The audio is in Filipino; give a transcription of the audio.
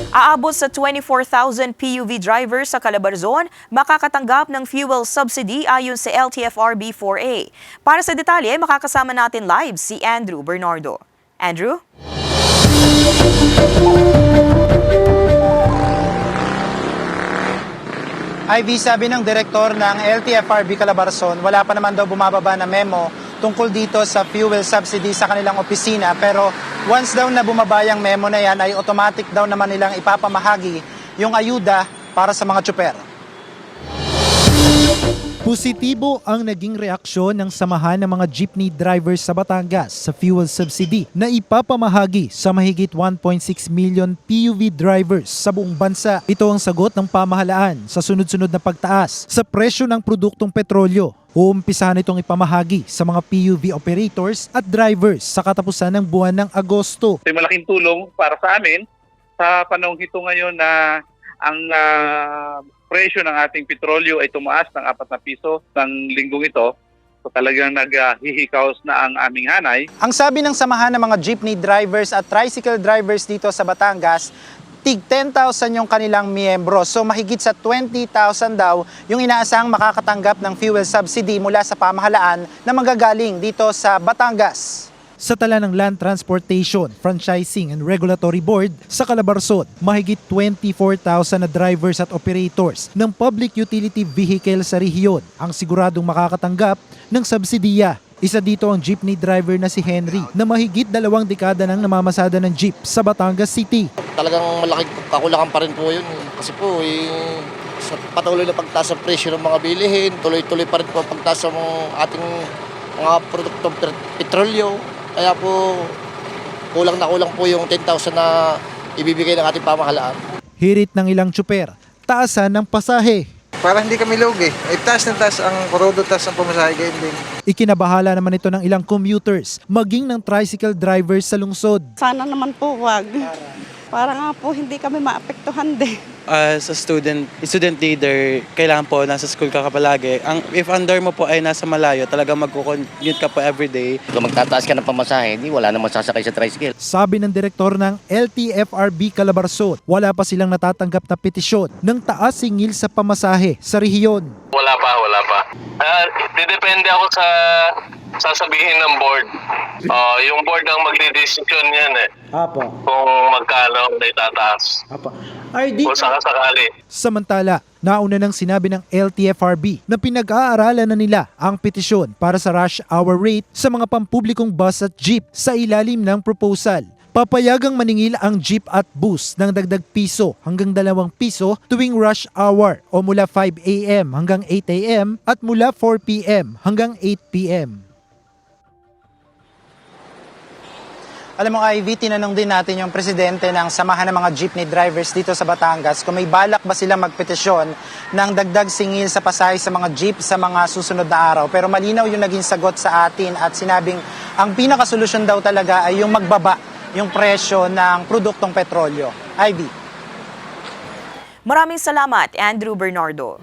Aabot sa 24,000 PUV drivers sa Calabarzon makakatanggap ng fuel subsidy ayon sa LTFRB 4A. Para sa detalye, makakasama natin live si Andrew Bernardo. Andrew? Ivy, sabi ng direktor ng LTFRB Calabarzon, wala pa naman daw bumababa na memo tungkol dito sa fuel subsidy sa kanilang opisina. Pero once daw na bumaba yung memo na yan, ay automatic daw naman nilang ipapamahagi yung ayuda para sa mga tsuper. Positibo ang naging reaksyon ng samahan ng mga jeepney drivers sa Batangas sa fuel subsidy na ipapamahagi sa mahigit 1.6 million PUV drivers sa buong bansa. Ito ang sagot ng pamahalaan sa sunod-sunod na pagtaas sa presyo ng produktong petrolyo. Uumpisahan itong ipamahagi sa mga PUV operators at drivers sa katapusan ng buwan ng Agosto. May malaking tulong para sa amin sa panahong ito ngayon na ang presyo ng ating petrolyo ay tumaas ng 4 na piso ng linggong ito. So talagang naghihikaos na ang aming hanay. Ang sabi ng samahan ng mga jeepney drivers at tricycle drivers dito sa Batangas, tig 10,000 yung kanilang miyembro. So mahigit sa 20,000 daw yung inaasang makakatanggap ng fuel subsidy mula sa pamahalaan na manggagaling dito sa Batangas. Sa tala ng Land Transportation, Franchising and Regulatory Board sa Calabarzon, mahigit 24,000 na drivers at operators ng public utility vehicle sa rehiyon ang siguradong makakatanggap ng subsidiya. Isa dito ang jeepney driver na si Henry na mahigit 2 dekada nang namamasada ng jeep sa Batangas City. Talagang malaking kakulakan pa rin po yun. Kasi po, sa patuloy na pagtaas ng presyo ng mga bilihin, tuloy-tuloy pa rin po ang pagtaas ng ating mga produktong petrolyo. Kaya po, kulang po yung 10,000 na ibibigay ng ating pamahalaan. Hirit ng ilang tsuper, taasan ng pasahe. Para hindi kami lugi. Ay taas na taas ang korodo, taas ang pamasahe din. Ikinabahala naman ito ng ilang commuters, maging ng tricycle drivers sa lungsod. Sana naman po wag. Para nga po hindi kami maapektuhan din. As a student leader, kailangan po nasa school ka palagi. If under mo po ay nasa malayo, talagang magkukommute ka po everyday. Kung magtataas ka ng pamasahe, wala namang sasakay sa tricycle. Sabi ng direktor ng LTFRB Calabarzon, wala pa silang natatanggap na petisyon ng taas singil sa pamasahe sa rehiyon. Wala pa. Depende ako sa sasabihin ng board. Yung board ang magdidesisyon yan Apo. kung magkano na itataas. Apo. Kung sakasakali. Samantala, nauna nang sinabi ng LTFRB na pinag-aaralan na nila ang petisyon para sa rush hour rate sa mga pampublikong bus at jeep sa ilalim ng proposal. Papayagang maningil ang jeep at bus ng dagdag piso hanggang 2 piso tuwing rush hour o mula 5 a.m. hanggang 8 a.m. at mula 4 p.m. hanggang 8 p.m. Alam mo, Ivy, tinanong din natin yung presidente ng samahan ng mga jeepney drivers dito sa Batangas kung may balak ba silang magpetisyon ng dagdag singil sa pasahe sa mga jeep sa mga susunod na araw. Pero malinaw yung naging sagot sa atin at sinabing ang pinakasolusyon daw talaga ay yung magbaba yung presyo ng produktong petrolyo. Ivy. Maraming salamat, Andrew Bernardo.